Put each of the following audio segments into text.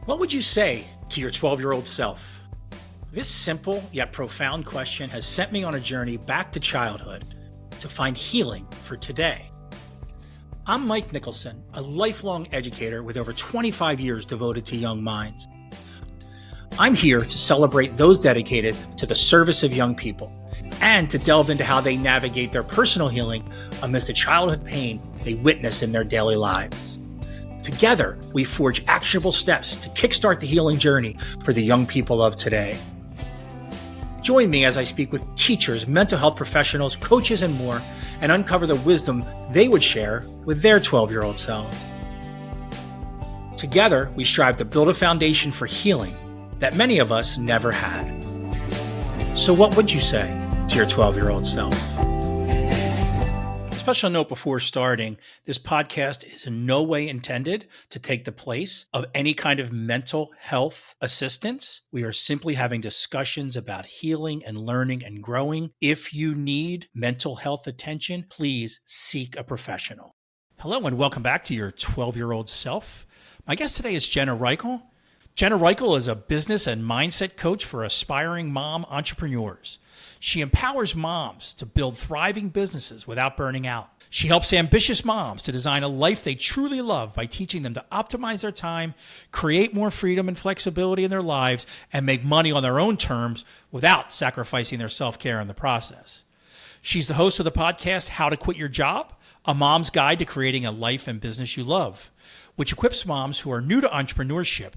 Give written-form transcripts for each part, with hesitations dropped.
What would you say to your 12-year-old self? This simple yet profound question has sent me on a journey back to childhood to find healing for today. I'm Mike Nicholson, a lifelong educator with over 25 years devoted to young minds. I'm here to celebrate those dedicated to the service of young people and to delve into how they navigate their personal healing amidst the childhood pain they witness in their daily lives. Together, we forge actionable steps to kickstart the healing journey for the young people of today. Join me as I speak with teachers, mental health professionals, coaches, and more, and uncover the wisdom they would share with their 12-year-old selves. Together, we strive to build a foundation for healing that many of us never had. So what would you say to your 12-year-old self? Special note before starting, this podcast is in no way intended to take the place of any kind of mental health assistance. We are simply having discussions about healing and learning and growing. If you need mental health attention, please seek a professional. Hello and welcome back to your 12-year-old self. My guest today is Jenna Rykiel. Jenna Rykiel is a business and mindset coach for aspiring mom entrepreneurs. She empowers moms to build thriving businesses without burning out. She helps ambitious moms to design a life they truly love by teaching them to optimize their time, create more freedom and flexibility in their lives, and make money on their own terms without sacrificing their self-care in the process. She's the host of the podcast, How to Quit Your Job, a mom's guide to creating a life and business you love, which equips moms who are new to entrepreneurship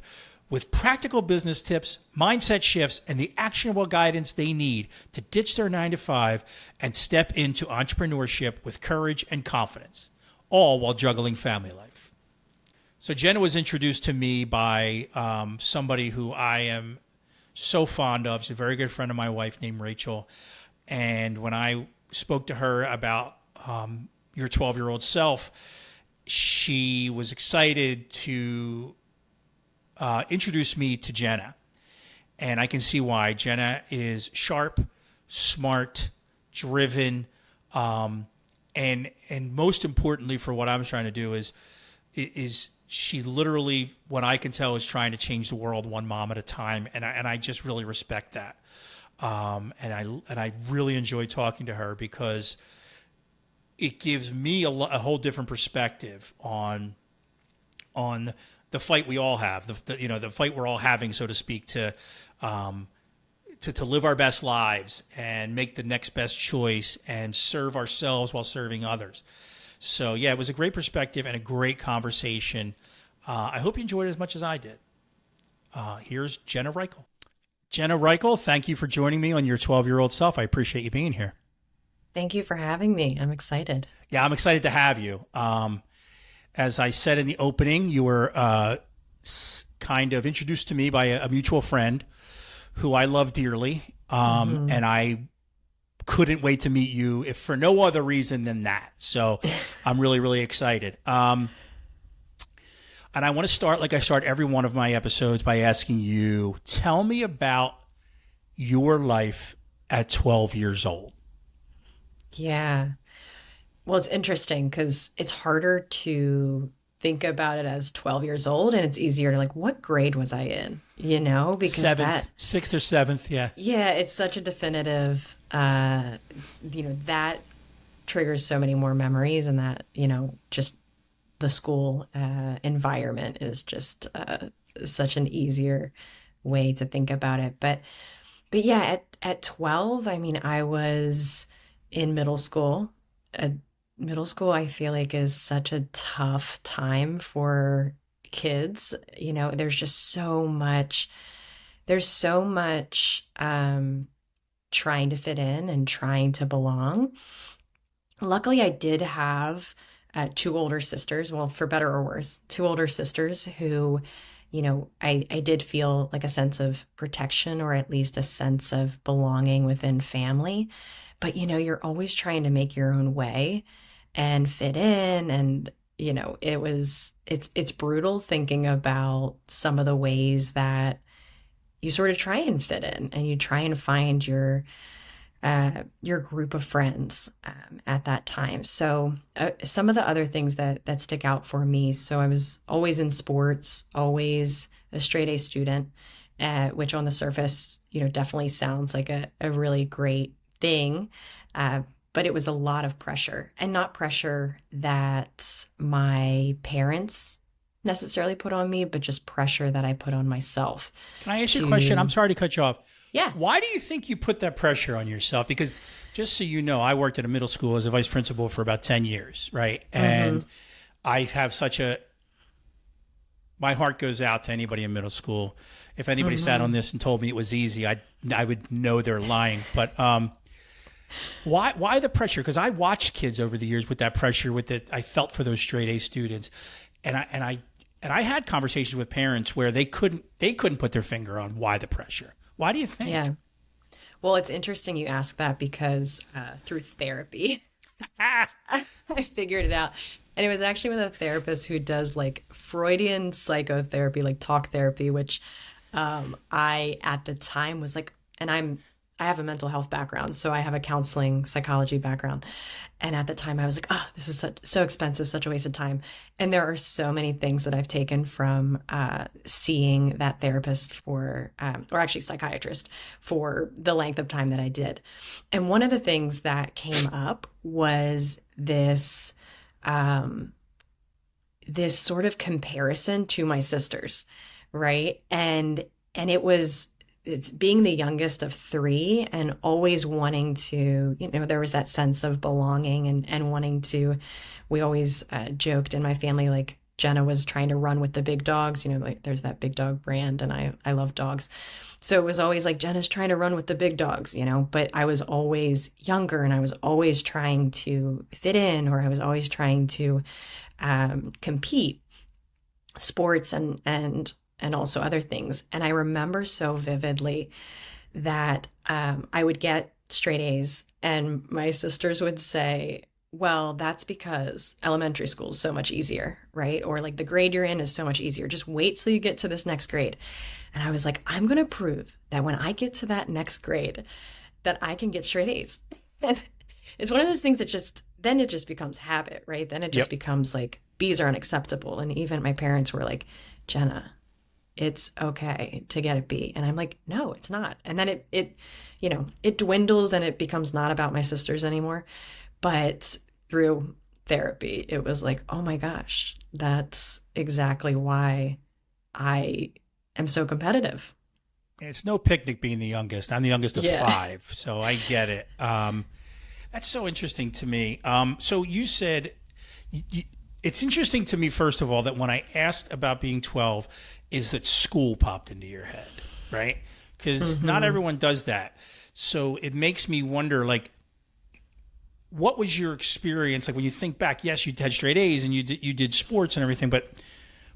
with practical business tips, mindset shifts, and the actionable guidance they need to ditch their 9-to-5 and step into entrepreneurship with courage and confidence, all while juggling family life. So Jenna was introduced to me by somebody who I am so fond of. She's a very good friend of my wife named Rachel. And when I spoke to her about your 12-year-old self, she was excited to introduced me to Jenna, and I can see why. Jenna is sharp, smart, driven, and most importantly for what I'm trying to do is she literally, what I can tell, is trying to change the world one mom at a time, and I just really respect that. And I really enjoy talking to her because it gives me a whole different perspective on the fight we all have, the fight we're all having, so to speak, to live our best lives and make the next best choice and serve ourselves while serving others. So yeah, it was a great perspective and a great conversation. I hope you enjoyed it as much as I did. Here's Jenna Rykiel. Jenna Rykiel, thank you for joining me on your 12-year-old self. I appreciate you being here. Thank you for having me. I'm excited. Yeah, I'm excited to have you. As I said in the opening, you were kind of introduced to me by a mutual friend who I love dearly. And I couldn't wait to meet you, if for no other reason than that. So I'm really, really excited. And I want to start, like I start every one of my episodes, by asking you, tell me about your life at 12 years old. Yeah. Well, it's interesting because it's harder to think about it as 12 years old, and it's easier to what grade was I in, because sixth or seventh. Yeah. Yeah. It's such a definitive, that triggers so many more memories, and that, just the school environment is just such an easier way to think about it. But yeah, at 12, I was in middle school. Middle school, I feel like, is such a tough time for kids. There's just so much, trying to fit in and trying to belong. Luckily, I did have two older sisters, well, for better or worse, two older sisters who, I did feel like a sense of protection, or at least a sense of belonging within family. But, you're always trying to make your own way and fit in. And, it's brutal thinking about some of the ways that you sort of try and fit in, and you try and find your your group of friends at that time. So some of the other things that stick out for me. So I was always in sports, always a straight A student, which on the surface, definitely sounds like a really great thing. Uh, but it was a lot of pressure, and not pressure that my parents necessarily put on me, but just pressure that I put on myself Can I ask you a question? I'm to, sorry to cut you off. yeah. Why do you think you put that pressure on yourself? Because just so you know, I worked at a middle school as a vice principal for about 10 years, right? Mm-hmm. And I have my heart goes out to anybody in middle school. If anybody sat Mm-hmm. on this and told me it was easy, I would know they're lying. But why the pressure? Because I watched kids over the years with that pressure, I felt for those straight A students, and I had conversations with parents where they couldn't put their finger on why the pressure. Why do you think? Yeah. Well, it's interesting you ask that because through therapy, I figured it out. And it was actually with a therapist who does like Freudian psychotherapy, like talk therapy, which I at the time was like, and I have a mental health background, so I have a counseling psychology background. And at the time I was like, oh, this is so expensive, such a waste of time. And there are so many things that I've taken from seeing that therapist or actually psychiatrist for the length of time that I did. And one of the things that came up was um, this sort of comparison to my sisters, right? And it's being the youngest of three and always wanting to, there was that sense of belonging and wanting to, we always joked in my family, like Jenna was trying to run with the big dogs, like there's that big dog brand and I love dogs. So it was always like Jenna's trying to run with the big dogs, but I was always younger and I was always trying to fit in, or I was always trying to compete, sports and also other things. And I remember so vividly that I would get straight A's, and my sisters would say, well, that's because elementary school is so much easier, right? Or like the grade you're in is so much easier. Just wait till you get to this next grade. And I was like, I'm going to prove that when I get to that next grade, that I can get straight A's. And it's one of those things that then it just becomes habit, right? Then it just Yep. becomes like B's are unacceptable. And even my parents were like, Jenna, it's okay to get a B. And I'm like, no, it's not. And then it dwindles and it becomes not about my sisters anymore. But through therapy, it was like, oh my gosh, that's exactly why I am so competitive. It's no picnic being the youngest. I'm the youngest of Yeah. five, so I get it. That's so interesting to me. So you said it's interesting to me, first of all, that when I asked about being 12, is that school popped into your head, right? Because not Mm-hmm. everyone does that. So it makes me wonder, like, what was your experience like when you think back? Yes, you had straight A's and you did sports and everything, but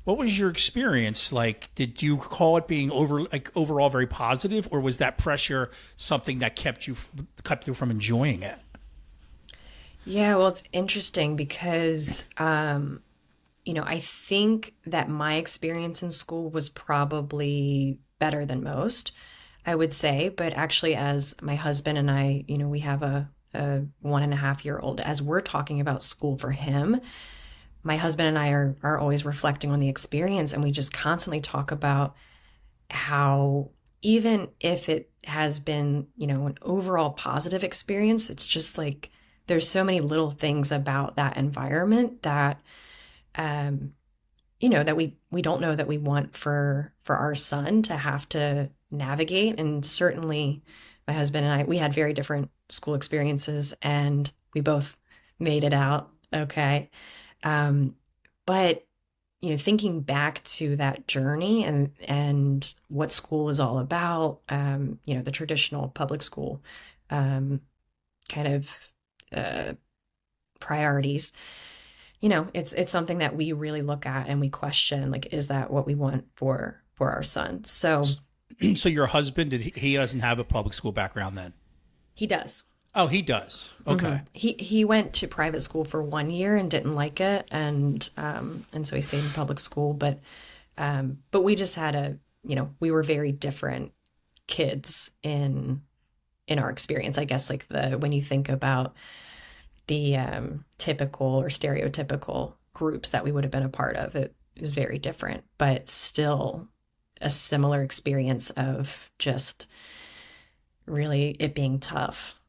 what was your experience like? Did you call it being overall very positive, or was that pressure something that kept you from enjoying it? Yeah, well, it's interesting because, I think that my experience in school was probably better than most, I would say. But actually, as my husband and I, we have a 1.5 year old, as we're talking about school for him, my husband and I are always reflecting on the experience. And we just constantly talk about how, even if it has been, an overall positive experience, it's just like there's so many little things about that environment that um that we don't know that we want for our son to have to navigate. And certainly my husband and I, we had very different school experiences and we both made it out okay. um but thinking back to that journey and what school is all about, the traditional public school um kind of uh priorities, it's something that we really look at and we question, like, is that what we want for our son? So So your husband, he doesn't have a public school background then? he does. Oh, he does. Okay. He went to private school for 1 year and didn't like it, and so he stayed in public school. But we just had we were very different kids in in our experience. I guess like when you think about the typical or stereotypical groups that we would have been a part of, it is very different, but still a similar experience of just really it being tough.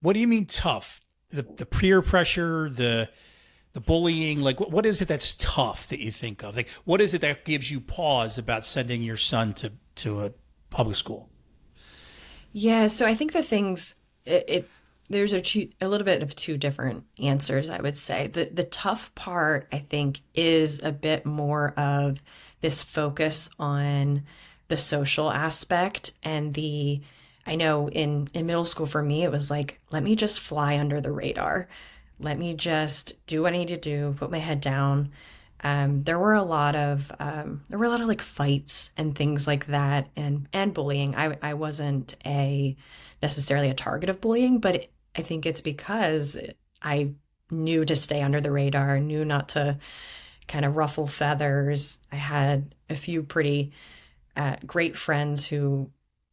What do you mean tough? The peer pressure, the bullying, like what is it that's tough that you think of? Like what is it that gives you pause about sending your son to a public school? Yeah, so I think the things it there's a little bit of two different answers, I would say. The tough part, I think, is a bit more of this focus on the social aspect and I know in middle school for me, it was like, let me just fly under the radar. Let me just do what I need to do, put my head down. There were a lot of like fights and things like that, and bullying. I wasn't a necessarily a target of bullying, but I think it's because I knew to stay under the radar, knew not to kind of ruffle feathers. I had a few pretty great friends who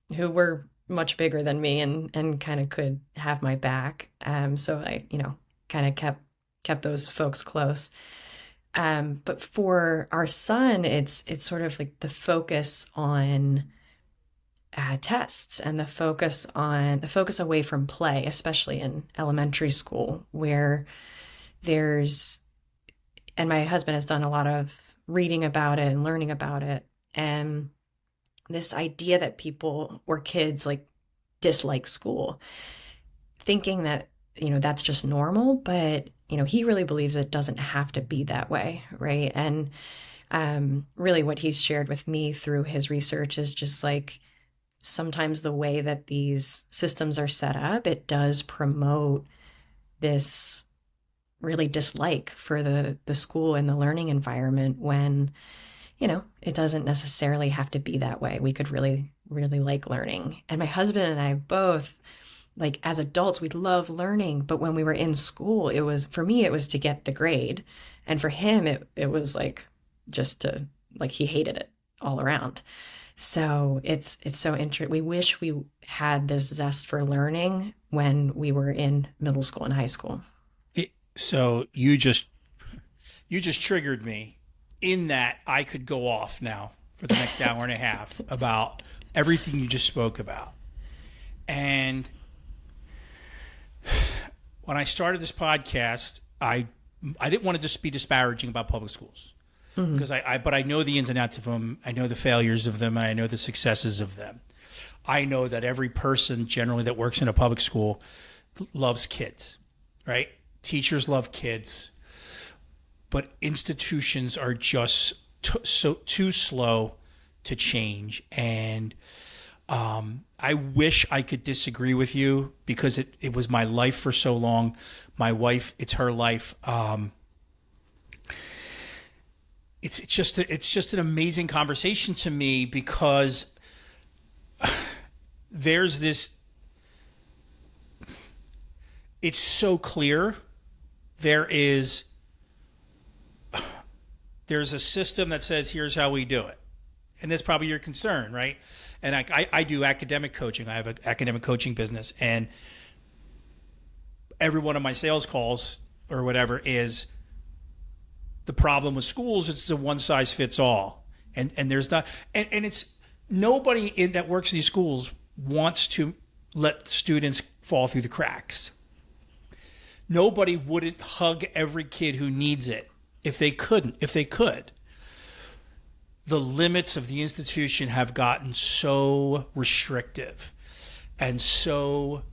were much bigger than me and kind of could have my back. So I, kind of kept those folks close. But for our son, it's sort of like the focus on tests and the focus away from play, especially in elementary school, where there's, and my husband has done a lot of reading about it and learning about it, and this idea that people or kids like dislike school, thinking that that's just normal, but he really believes it doesn't have to be that way, right? And really what he's shared with me through his research is just like sometimes the way that these systems are set up, it does promote this really dislike for the school and the learning environment when it doesn't necessarily have to be that way. We could really, really like learning. And my husband and I both, like as adults, we love learning. But when we were in school, for me, it was to get the grade. And for him, it was like just to, like, he hated it all around. So it's so interesting. We wish we had this zest for learning when we were in middle school and high school. So you just triggered me in that I could go off now for the next hour and a half about everything you just spoke about. And when I started this podcast, I didn't want to just be disparaging about public schools, because but I know the ins and outs of them. I know the failures of them, and I know the successes of them. I know that every person generally that works in a public school loves kids, right? Teachers love kids, but institutions are just too slow to change. And I wish I could disagree with you, because it was my life for so long. My wife, it's her life. It's just an amazing conversation to me, because there's this, it's so clear. There's a system that says, here's how we do it. And that's probably your concern, right? And I do academic coaching. I have an academic coaching business, and every one of my sales calls or whatever is the problem with schools. It's a one size fits all. And there's not, and it's nobody that works in these schools wants to let students fall through the cracks. Nobody wouldn't hug every kid who needs it if they could. The limits of the institution have gotten so restrictive and so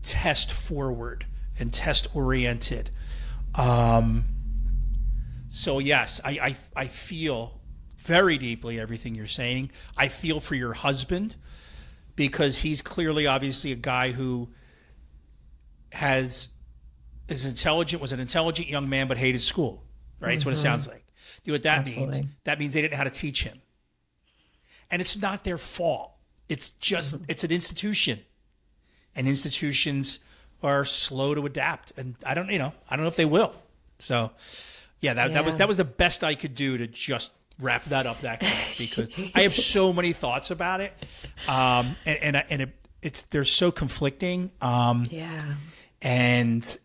test forward and test oriented. So yes, I feel very deeply everything you're saying. I feel for your husband, because he's clearly, obviously, a guy who was an intelligent young man, but hated school, right? That's what it sounds like. You know what that Absolutely. means? That means they didn't know how to teach him. And it's not their fault. It's just, it's an institution. And institutions are slow to adapt. And I don't know if they will. So yeah, that was the best I could do to just wrap that up that quick, because I have so many thoughts about it. And they're so conflicting. Yeah. And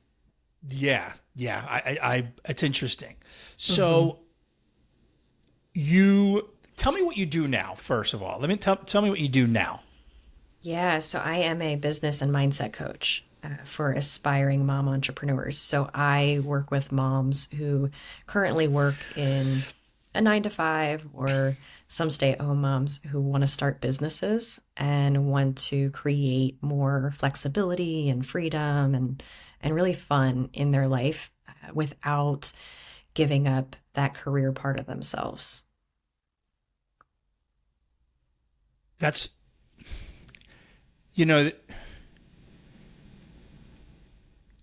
yeah, it's interesting. Hmm. So you tell me what you do now. First of all, let me tell me what you do now. Yeah, so I am a business and mindset coach for aspiring mom entrepreneurs. So I work with moms who currently work in a 9 to 5, or some stay-at-home moms who want to start businesses and want to create more flexibility and freedom and really fun in their life without giving up that career part of themselves. That's you know,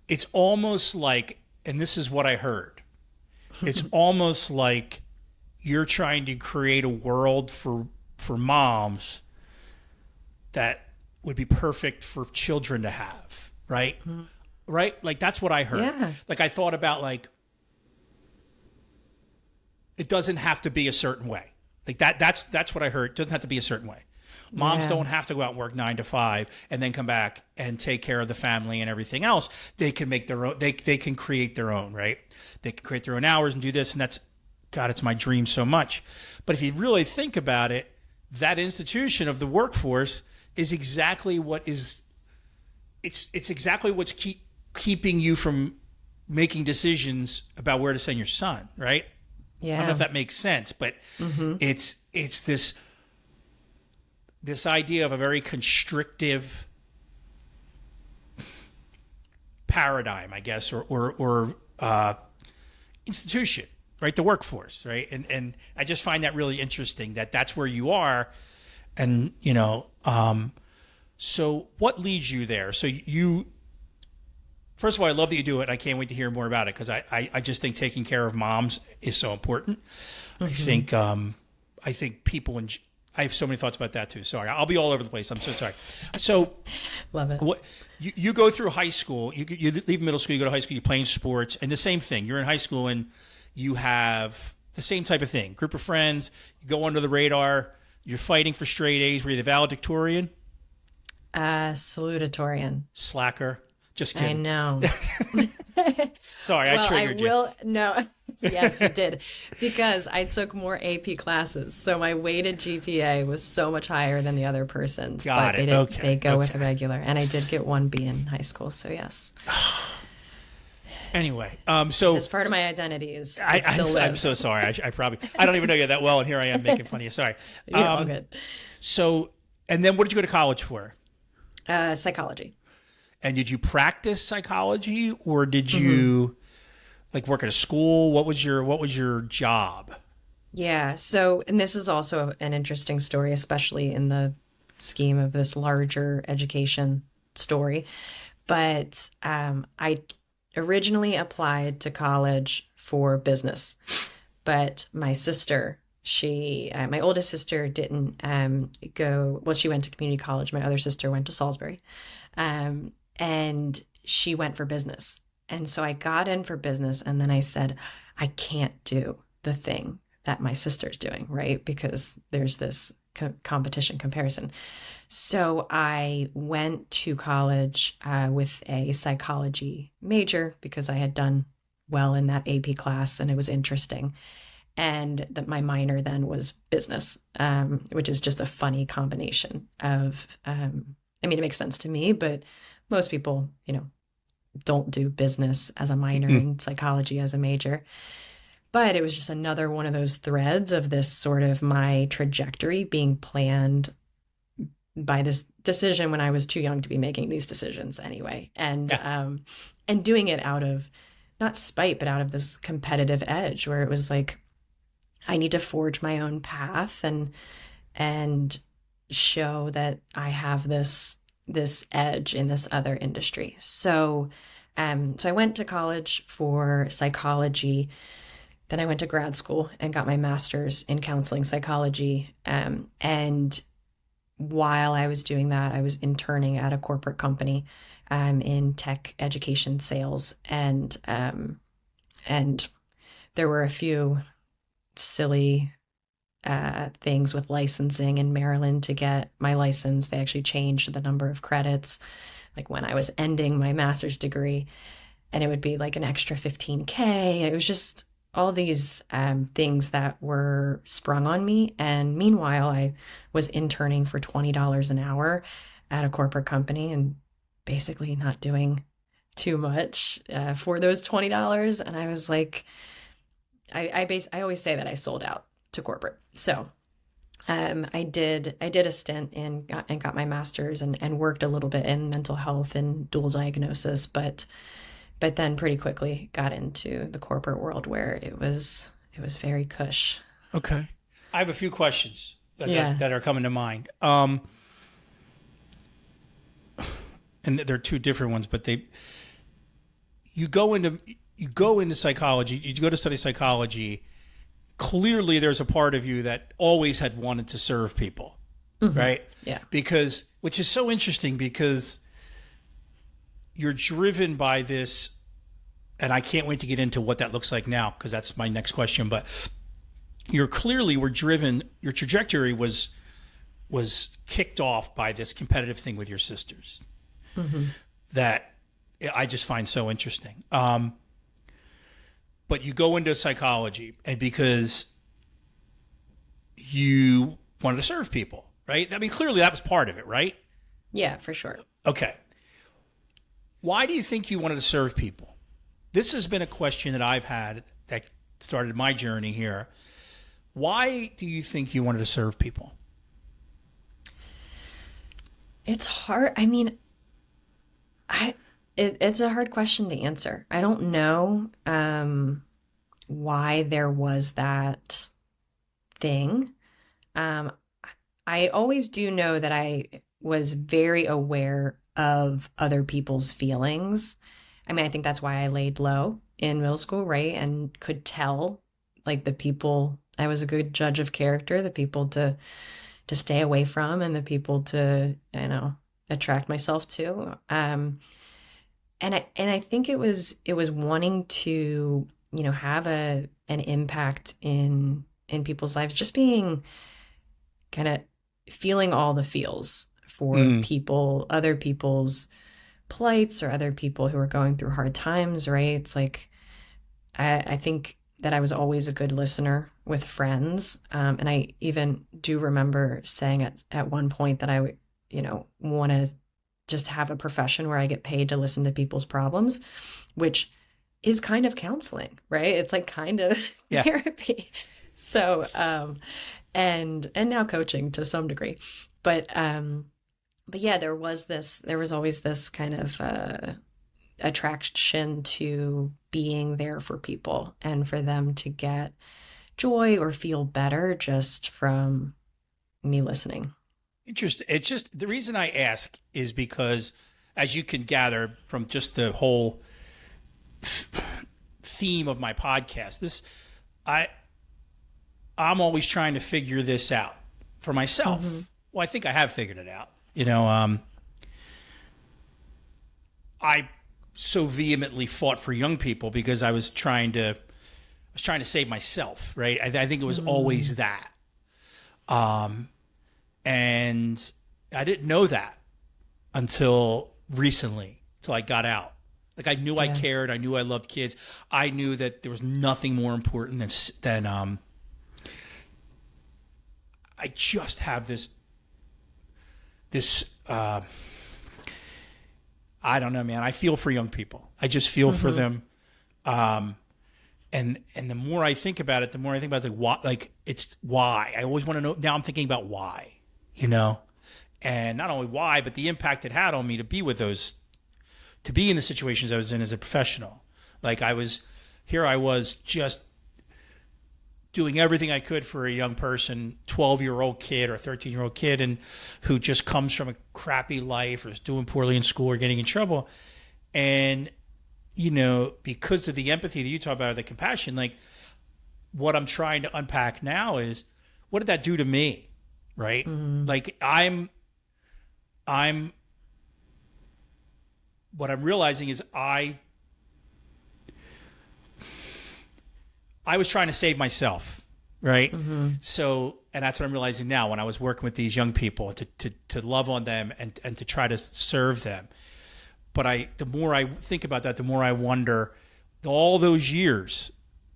it's almost like, and this is what I heard. It's almost like you're trying to create a world for moms that would be perfect for children to have, right? Mhm. Right? Like that's what I heard. Yeah. Like I thought about like it doesn't have to be a certain way. Like that's what I heard. It doesn't have to be a certain way. Moms Yeah. don't have to go out and work 9 to 5 and then come back and take care of the family and everything else. They can make their own. They can create their own, right? They can create their own hours and do this. And that's God. It's my dream so much. But if you really think about it, that institution of the workforce is exactly what is. It's exactly what's keeping you from making decisions about where to send your son, right? I don't know Yeah. if that makes sense, but Hmm. it's this idea of a very constrictive paradigm, I guess, or institution, right? The workforce, right? And I just find that really interesting that that's where you are, and so what leads you there? So you first of all, I love that you do it. I can't wait to hear more about it because I just think taking care of moms is so important. I Hmm. think I think people and I have so many thoughts about that too. Sorry, I'll be all over the place. I'm so sorry. So Love it. what you go through high school, you leave middle school, you go to high school, you're playing sports, and the same thing. You're in high school and you have the same type of thing. Group of friends, you go under the radar. You're fighting for straight A's. Were you the valedictorian? Salutatorian. Slacker. Just I kidding. know. Sorry, I Well, I triggered you. will. No, yes, you did. Because I took more AP classes. So my weighted GPA was so much higher than the other person's. Got But it. they Okay. go with the Okay. regular. And I did get one B in high school. So yes, Anyway, so it's part of my identity is I, it still I'm so lives. sorry. I probably I don't even know you that well, and here I am making fun of you. Sorry. Yeah, all good. So, and then what did you go to college for? Psychology. And did you practice psychology, or did Hmm. you like work at a school? What was your job? Yeah. So, and this is also an interesting story, especially in the scheme of this larger education story. But I originally applied to college for business, but my sister, my oldest sister, didn't go. Well, she went to community college. My other sister went to Salisbury, and she went for business. And so I got in for business, and then I said, I can't do the thing that my sister's doing, right? Because there's this competition comparison. So I went to college with a psychology major because I had done well in that AP class and it was interesting. And that my minor then was business, which is just a funny combination of, I mean, it makes sense to me, but most people, don't do business as a minor Mm-mm. and psychology as a major. But it was just another one of those threads of this sort of my trajectory being planned by this decision when I was too young to be making these decisions anyway. Yeah. And doing it out of not spite, but out of this competitive edge where it was like, I need to forge my own path and show that I have this edge in this other industry. So I went to college for psychology. Then I went to grad school and got my master's in counseling psychology. And while I was doing that, I was interning at a corporate company in tech education sales, and there were a few silly things with licensing in Maryland to get my license. They actually changed the number of credits, like when I was ending my master's degree, and it would be like an extra 15K. It was just all these things that were sprung on me. And meanwhile, I was interning for $20 an hour at a corporate company and basically not doing too much for those $20. And I was like, I always say that I sold out to corporate. So I did a stint and got my master's and worked a little bit in mental health and dual diagnosis, but then pretty quickly got into the corporate world where it was very cush. Okay. I have a few questions that are coming to mind. And they're two different ones, but you go into psychology, you go to study psychology. Clearly there's a part of you that always had wanted to serve people, right? Yeah. Which is so interesting because you're driven by this, and I can't wait to get into what that looks like now because that's my next question, but were driven, your trajectory was kicked off by this competitive thing with your sisters that I just find so interesting. But you go into psychology and because you wanted to serve people, right? I mean, clearly that was part of it, right? Yeah, for sure. Okay. Why do you think you wanted to serve people? This has been a question that I've had that started my journey here. Why do you think you wanted to serve people? It's hard. I mean, it's a hard question to answer. I don't know why there was that thing. I always do know that I was very aware of other people's feelings. I mean, I think that's why I laid low in middle school, right? And could tell, like, the people, I was a good judge of character, the people to stay away from and the people to, attract myself to. And I think it was wanting to, have an impact in people's lives, just being kind of feeling all the feels for people, other people's plights or other people who are going through hard times, right? It's like, I think that I was always a good listener with friends. And I even do remember saying at one point that I would, want to just have a profession where I get paid to listen to people's problems, which is kind of counseling, right? It's like kind of therapy. So, and now coaching to some degree, but yeah, there was always this kind of attraction to being there for people and for them to get joy or feel better just from me listening. Interesting. It's just the reason I ask is because, as you can gather from just the whole theme of my podcast, I'm always trying to figure this out for myself. Well, I think I have figured it out. I so vehemently fought for young people because I was trying to save myself, right? I think it was always that. And I didn't know that until recently, until I got out. Like I knew I cared. I knew I loved kids. I knew that there was nothing more important than I just have this I don't know, man. I feel for young people. I just feel for them. And the more I think about it, it's like why. Like it's why. I always want to know. Now I'm thinking about why. And not only why, but the impact it had on me to be with those, to be in the situations I was in as a professional. Like I was just doing everything I could for a young person, 12-year-old kid or 13-year-old kid, and who just comes from a crappy life or is doing poorly in school or getting in trouble. And, because of the empathy that you talk about, or the compassion, like what I'm trying to unpack now is what did that do to me? Right? Like I'm what I'm realizing is I was trying to save myself right? Mm-hmm. So, and that's what I'm realizing now when I was working with these young people to love on them and to try to serve them. But the more I think about that, the more I wonder all those years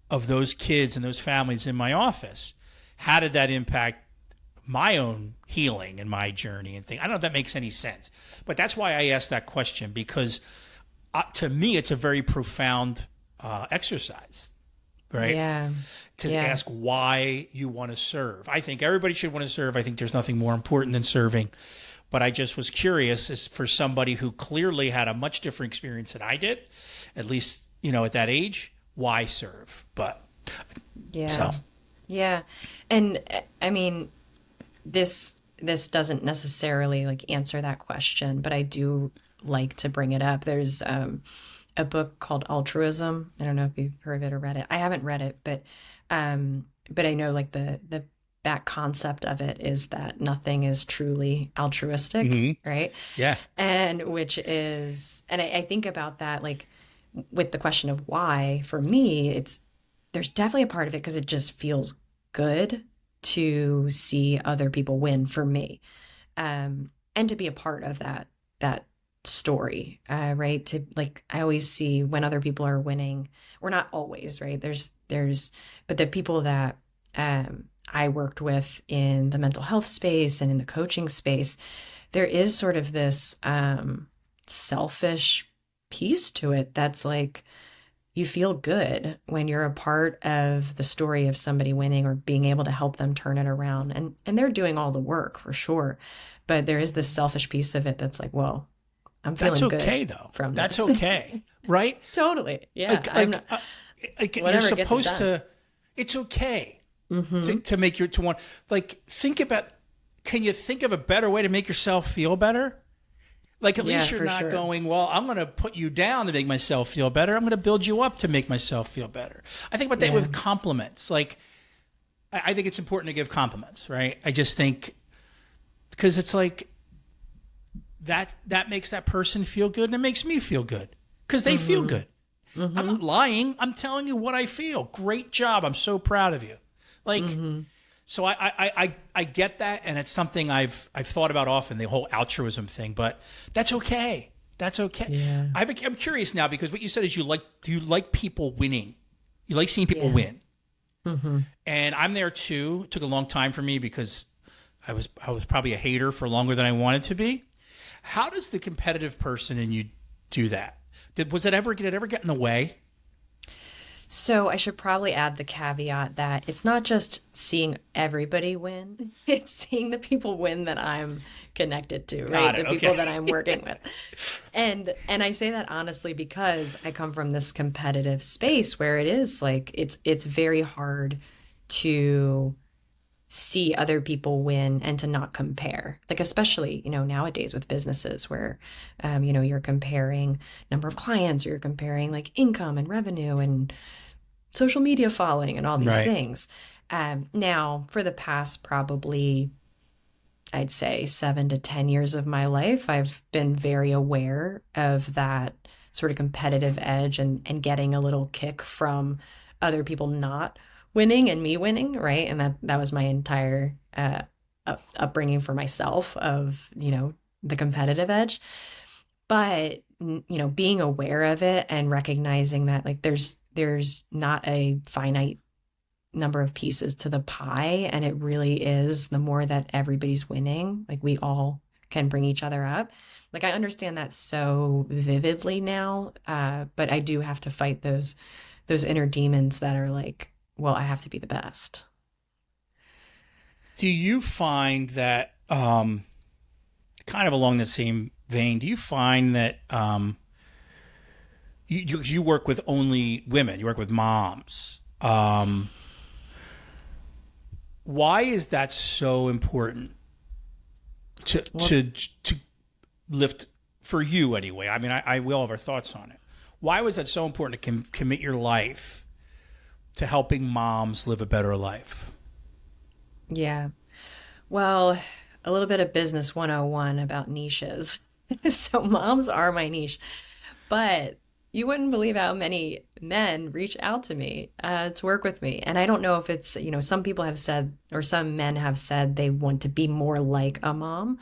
of those kids and those families in my office, how did that impact my own healing and my journey and thing? I don't know if that makes any sense, but that's why I asked that question, because to me, it's a very profound exercise, right? Yeah. To Yeah. ask why you want to serve. I think everybody should want to serve. I think there's nothing more important than serving. But I just was curious, as for somebody who clearly had a much different experience than I did, at least, at that age, why serve? But so Yeah. Yeah. And I mean, this doesn't necessarily like answer that question, but I do like to bring it up. There's a book called Altruism. I don't know if you've heard of it or read it. I haven't read it, but I know like the back concept of it is that nothing is truly altruistic, hmm right? yeah, And which is, and I think about that like with the question of why, for me, there's definitely a part of it because it just feels good to see other people win for me, and to be a part of that story, right? To like, I always see when other people are winning, or not always, right? But the people that I worked with in the mental health space and in the coaching space, there is sort of this selfish piece to it that's like, you feel good when you're a part of the story of somebody winning or being able to help them turn it around. And they're doing all the work for sure. But there is this selfish piece of it that's like, well, I'm that's feeling good okay though. from That's this. okay, right? Totally. Yeah. Like, I'm like, not, uh, you're whatever gets it supposed done. to. It's okay Mm-hmm. to make your to want. Like, think about. Can you think of a better way to make yourself feel better? Like, at Yeah, least you're for not sure. going, well, I'm going to put you down to make myself feel better. I'm going to build you up to make myself feel better. I think about that Yeah. with compliments. Like, I think it's important to give compliments, right? I just think, because it's like that makes that person feel good and it makes me feel good because they feel Mm-hmm. good. I'm Mm-hmm. not lying. I'm telling you what I feel. Great job. I'm so proud of you. Like, Mm-hmm. so I get that, and it's something I've thought about often, the whole altruism thing. But that's okay. That's okay. Yeah. I'm curious now, because what you said is you like people winning. You like seeing people Yeah. win, Mm-hmm. and I'm there too. It took a long time for me because I was probably a hater for longer than I wanted to be. How does the competitive person in you do that? Did it ever get in the way? So I should probably add the caveat that it's not just seeing everybody win, it's seeing the people win that I'm connected to, right? Got it. The people Okay. that I'm working with. And I say that honestly because I come from this competitive space where it is like it's very hard to see other people win and to not compare, like especially nowadays with businesses where you're comparing number of clients, or you're comparing like income and revenue and social media following and all these Right. things. Now for the past probably, I'd say 7 to 10 years of my life, I've been very aware of that sort of competitive edge and getting a little kick from other people not winning and me winning, right? And that was my entire upbringing for myself of the competitive edge. But being aware of it and recognizing that like there's not a finite number of pieces to the pie, and it really is the more that everybody's winning, like we all can bring each other up. Like I understand that so vividly now, but I do have to fight those inner demons that are like, well, I have to be the best. Do you find that, kind of along the same vein, do you find that you work with only women, you work with moms? Why is that so important to Well, to lift for you anyway? I mean, I will have our thoughts on it. Why was that so important to commit your life to helping moms live a better life? yeah. Well, a little bit of business 101 about niches. So moms are my niche. But you wouldn't believe how many men reach out to me to work with me. And I don't know if it's, some people have said, or some men have said they want to be more like a mom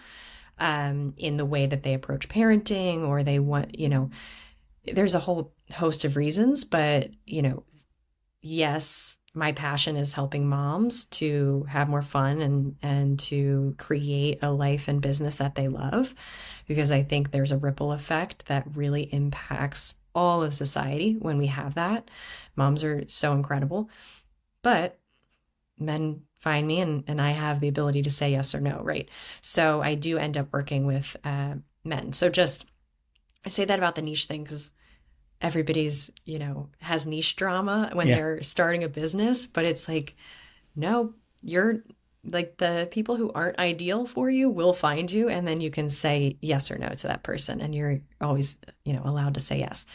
in the way that they approach parenting, or they want, there's a whole host of reasons, but, yes, my passion is helping moms to have more fun and to create a life and business that they love, because I think there's a ripple effect that really impacts all of society when we have that. Moms are so incredible, but men find me and I have the ability to say yes or no, right? So I do end up working with men. So I say that about the niche thing because everybody's, has niche drama when they're starting a business, but it's like, no, you're like, the people who aren't ideal for you will find you, and then you can say yes or no to that person, and you're always, allowed to say yes.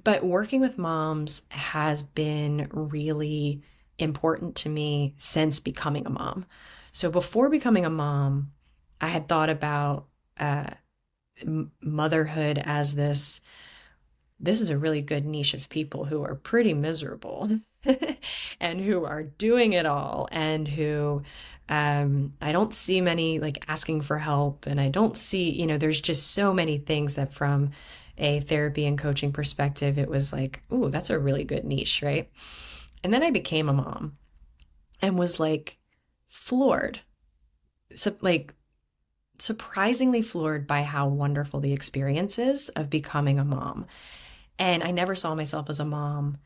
But working with moms has been really important to me since becoming a mom. So before becoming a mom, I had thought about motherhood as this is a really good niche of people who are pretty miserable and who are doing it all, and who I don't see many like asking for help. And I don't see, there's just so many things that from a therapy and coaching perspective, it was like, ooh, that's a really good niche, right? And then I became a mom and was like floored. So like surprisingly floored by how wonderful the experience is of becoming a mom. And I never saw myself as a mom.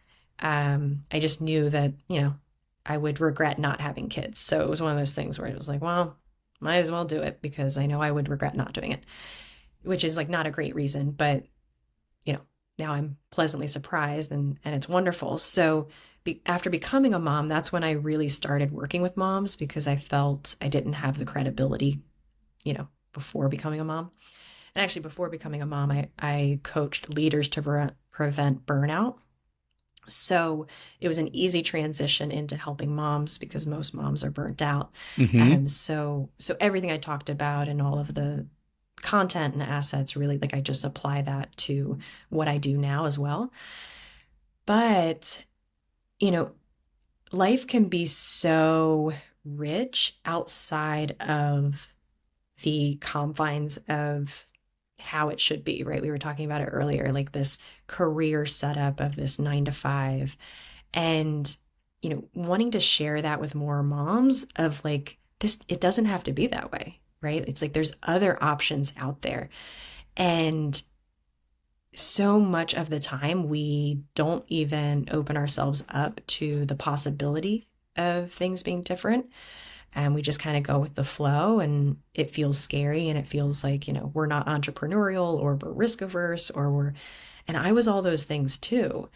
I just knew that, I would regret not having kids. So it was one of those things where it was like, well, might as well do it because I know I would regret not doing it, which is like not a great reason, but now I'm pleasantly surprised and it's wonderful. So after becoming a mom, that's when I really started working with moms, because I felt I didn't have the credibility, before becoming a mom. And actually, before becoming a mom, I coached leaders to prevent burnout. So it was an easy transition into helping moms because most moms are burnt out. Mm-hmm. So everything I talked about and all of the content and assets, really, like, I just apply that to what I do now as well. But, life can be so rich outside of the confines of how it should be, right? We were talking about it earlier, like this career setup of this 9 to 5, and, wanting to share that with more moms of like, this, it doesn't have to be that way, right? It's like, there's other options out there. And so much of the time we don't even open ourselves up to the possibility of things being different. And we just kind of go with the flow, and it feels scary, and it feels like, we're not entrepreneurial, or we're risk averse, and I was all those things too.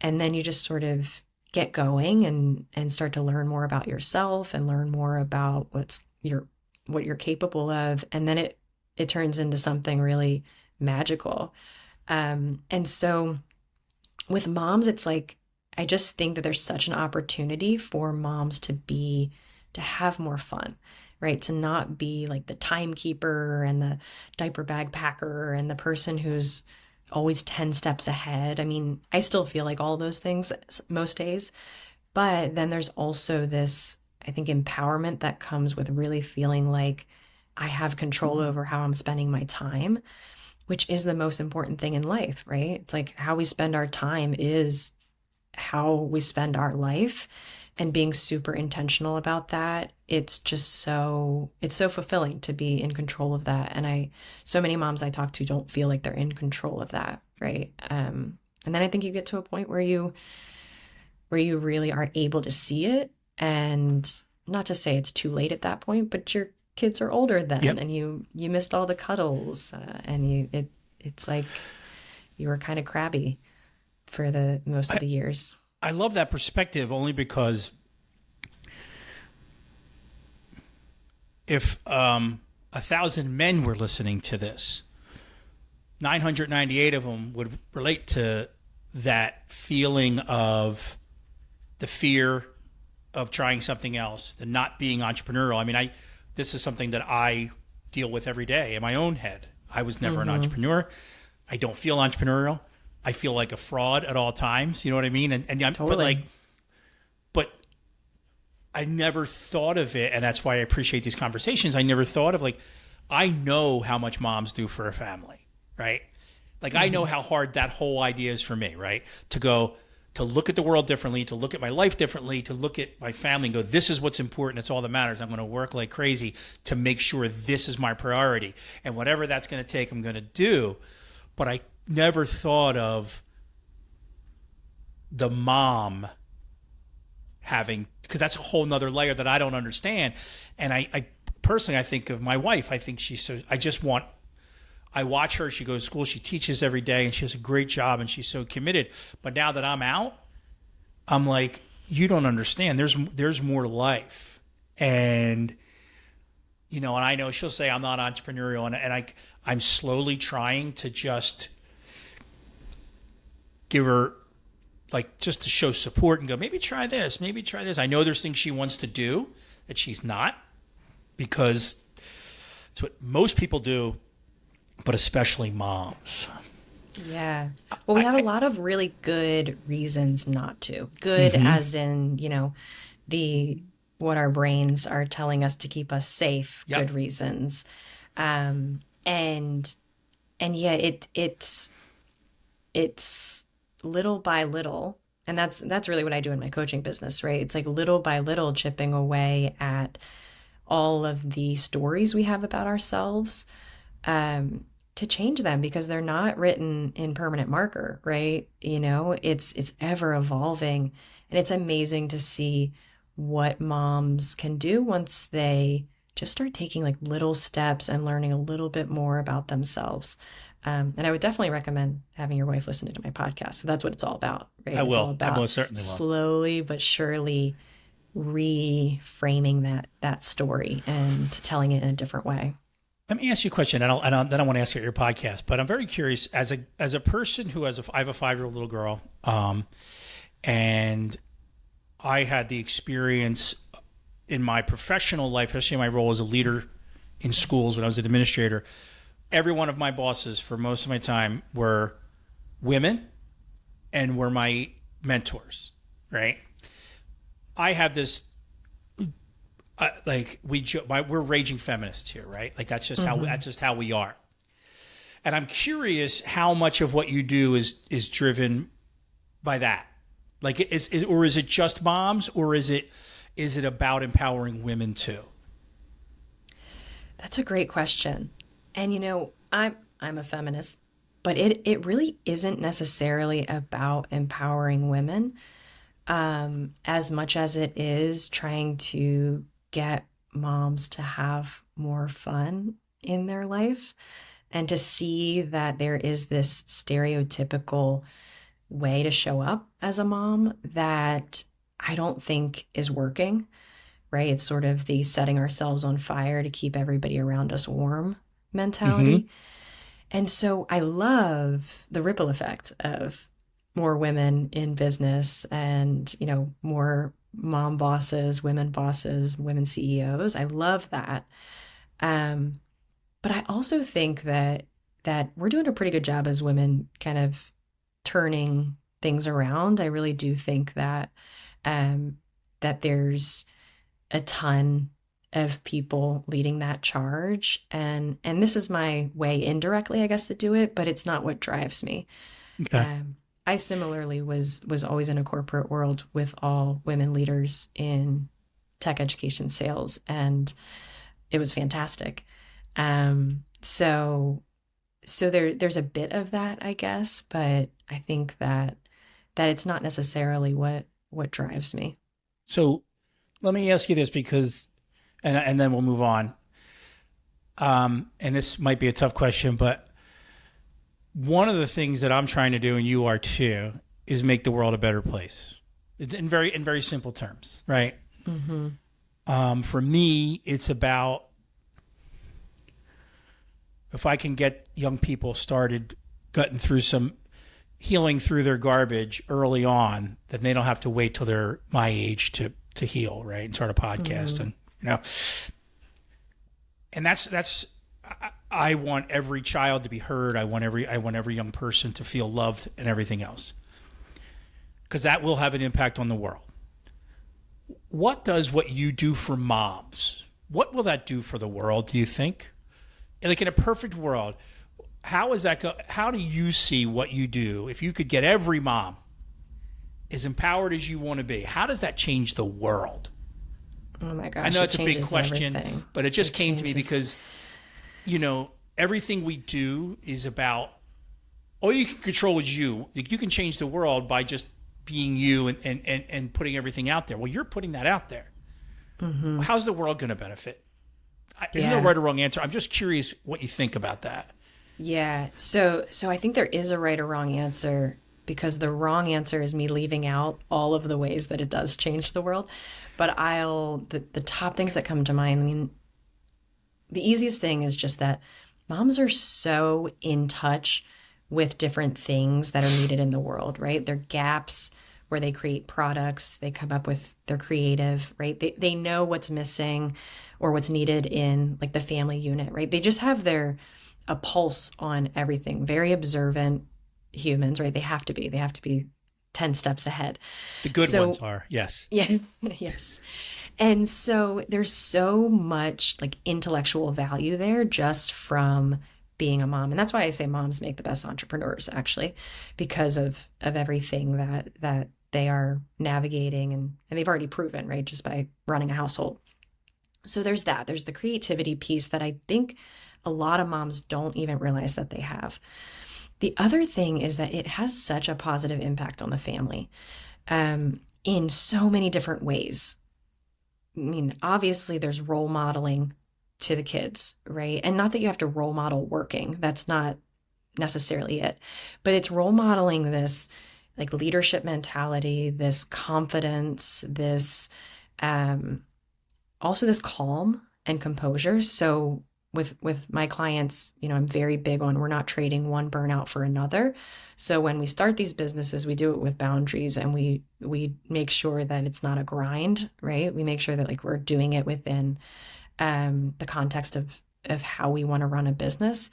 And then you just sort of get going and start to learn more about yourself and learn more about what you're capable of. And then it turns into something really magical. And so with moms, it's like, I just think that there's such an opportunity for moms to have more fun, right? To not be like the timekeeper and the diaper bag packer and the person who's always 10 steps ahead. I mean, I still feel like all those things most days, but then there's also this, I think, empowerment that comes with really feeling like I have control over how I'm spending my time, which is the most important thing in life, right? It's like, how we spend our time is how we spend our life. And being super intentional about that, it's so fulfilling to be in control of that. And so many moms I talk to don't feel like they're in control of that, right? And then I think you get to a point where you really are able to see it, and not to say it's too late at that point, but your kids are older then, yep. And you missed all the cuddles, and it's like you were kind of crabby for the most of the years. I love that perspective, only because if 1,000 men were listening to this, 998 of them would relate to that feeling of the fear of trying something else, the not being entrepreneurial. I mean, this is something that I deal with every day in my own head. I was never an entrepreneur. I don't feel entrepreneurial. I feel like a fraud at all times. You know what I mean? Totally. But I never thought of it, and that's why I appreciate these conversations. I never thought of like, I know how much moms do for a family, right? Like I know how hard that whole idea is for me, right? To look at the world differently, to look at my life differently, to look at my family and go, this is what's important. It's all that matters. I'm going to work like crazy to make sure this is my priority. And whatever that's going to take, I'm going to do. But I never thought of the mom having, because that's a whole nother layer that I don't understand. And I personally, I think of my wife. I think she's so, I watch her, she goes to school, she teaches every day, and she does a great job, and she's so committed. But now that I'm out, I'm like, you don't understand. There's more to life. And, and I know she'll say I'm not entrepreneurial, and I'm slowly trying to just give her, like, just to show support and go, maybe try this, maybe try this. I know there's things she wants to do that she's not, because it's what most people do, but especially moms. Yeah. Well, we have a lot of really good reasons not to. Good as in, what our brains are telling us to keep us safe, Yep. good reasons. And yeah, it's little by little, and that's really what I do in my coaching business, right? It's like little by little chipping away at all of the stories we have about ourselves, to change them, because they're not written in permanent marker, right? It's ever evolving, and it's amazing to see what moms can do once they just start taking like little steps and learning a little bit more about themselves. And I would definitely recommend having your wife listen to my podcast. So that's what it's all about, right? I It's will. all about I most certainly will. slowly but surely reframing that story and telling it in a different way. Let me ask you a question, and then I want to ask you at your podcast. But I'm very curious, as a person who I have a 5-year-old little girl, and I had the experience in my professional life, especially in my role as a leader in schools when I was an administrator. Every one of my bosses for most of my time were women and were my mentors, right? I have this. We're raging feminists here, right? Like that's just how we are. And I'm curious how much of what you do is driven by that. Like is it just moms, or is it about empowering women too? That's a great question. And I'm a feminist, but it really isn't necessarily about empowering women, as much as it is trying to get moms to have more fun in their life, and to see that there is this stereotypical way to show up as a mom that I don't think is working, right? It's sort of the setting ourselves on fire to keep everybody around us warm mentality. And so I love the ripple effect of more women in business and, more mom bosses, women CEOs. I love that. But I also think that we're doing a pretty good job as women kind of turning things around. I really do think that that there's a ton of people leading that charge, and this is my way indirectly, I guess, to do it, but it's not what drives me. Okay. I similarly was always in a corporate world with all women leaders in tech education sales, and it was fantastic. So there's a bit of that, I guess, but I think that it's not necessarily what drives me. So let me ask you this, because, and then we'll move on. And this might be a tough question, but one of the things that I'm trying to do, and you are too, is make the world a better place. In very simple terms, right? For me, it's about, if I can get young people started getting through some healing through their garbage early on, then they don't have to wait till they're my age to heal, right? And start a podcast, and and that's I want every child to be heard. I want every young person to feel loved and everything else. Because that will have an impact on the world. What does what you do for moms? What will that do for the world, do you think? Like in a perfect world, how is that how do you see what you do if you could get every mom as empowered as you want to be? How does that change the world? Oh my gosh. I know it's a big question, everything. but it just came to me because, everything we do is about, all you can control is you. You can change the world by just being you and putting everything out there. Well, you're putting that out there. Mm-hmm. How's the world going to benefit? There's no right or wrong answer. I'm just curious what you think about that. Yeah. So I think there is a right or wrong answer, because the wrong answer is me leaving out all of the ways that it does change the world. But the top things that come to mind, I mean, the easiest thing is just that moms are so in touch with different things that are needed in the world, right? They're gaps where they create products, they come up with, they're creative, right? They know what's missing or what's needed in like the family unit, right? They just have a pulse on everything. Very observant humans, right? They have to be 10 steps ahead. The good ones are, yes. Yeah, yes. And so there's so much like intellectual value there just from being a mom. And that's why I say moms make the best entrepreneurs, actually, because of everything that they are navigating and they've already proven, right? Just by running a household. So there's that. There's the creativity piece that I think a lot of moms don't even realize that they have. The other thing is that it has such a positive impact on the family in so many different ways. I mean, obviously there's role modeling to the kids, right? And not that you have to role model working. That's not necessarily it. But it's role modeling this like leadership mentality, this confidence, this also this calm and composure. So with my clients, I'm very big on, we're not trading one burnout for another. So when we start these businesses, we do it with boundaries, and we make sure that it's not a grind, right? We make sure that like we're doing it within the context of how we want to run a business.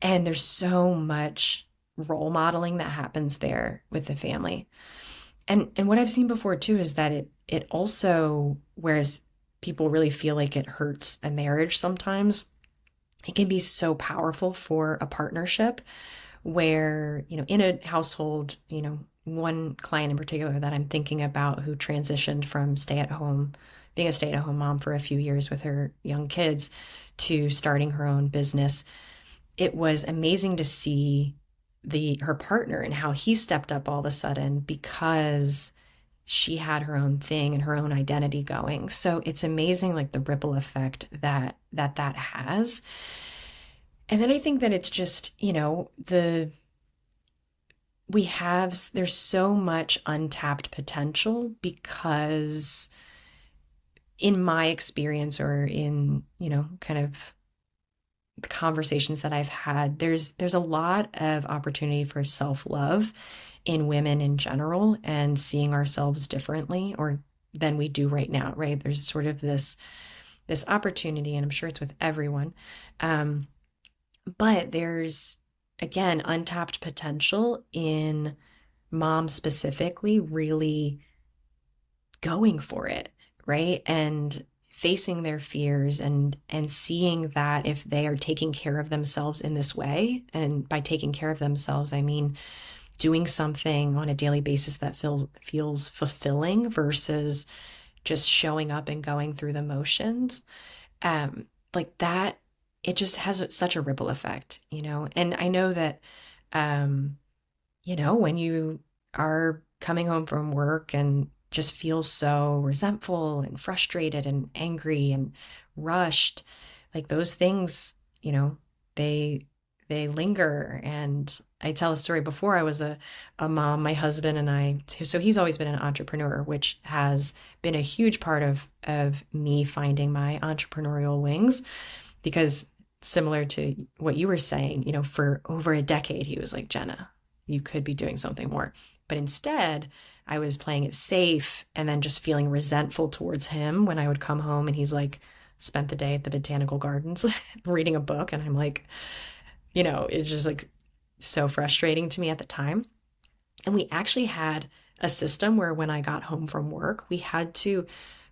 And there's so much role modeling that happens there with the family. And what I've seen before too is that it also, whereas people really feel like it hurts a marriage sometimes, it can be so powerful for a partnership where, in a household, one client in particular that I'm thinking about who transitioned from being a stay-at-home mom for a few years with her young kids to starting her own business. It was amazing to see her partner and how he stepped up all of a sudden because she had her own thing and her own identity going. So it's amazing, like the ripple effect that has. And then I think that it's just, there's so much untapped potential because in my experience or in, kind of the conversations that I've had, there's a lot of opportunity for self-love in women in general and seeing ourselves differently or than we do right now, right? There's sort of this opportunity, and I'm sure it's with everyone. But there's, again, untapped potential in moms specifically really going for it, right? And facing their fears and seeing that if they are taking care of themselves in this way, and by taking care of themselves, I mean doing something on a daily basis that feels fulfilling versus just showing up and going through the motions, like that, it just has such a ripple effect, And I know that, when you are coming home from work and just feel so resentful and frustrated and angry and rushed, like those things, they linger. And I tell a story. Before I was a mom, my husband and I, so he's always been an entrepreneur, which has been a huge part of me finding my entrepreneurial wings, because similar to what you were saying, for over a decade, he was like, Jenna, you could be doing something more. But instead, I was playing it safe and then just feeling resentful towards him when I would come home and he's like, spent the day at the botanical gardens reading a book. And I'm like, it's just like so frustrating to me at the time. And we actually had a system where when I got home from work, we had to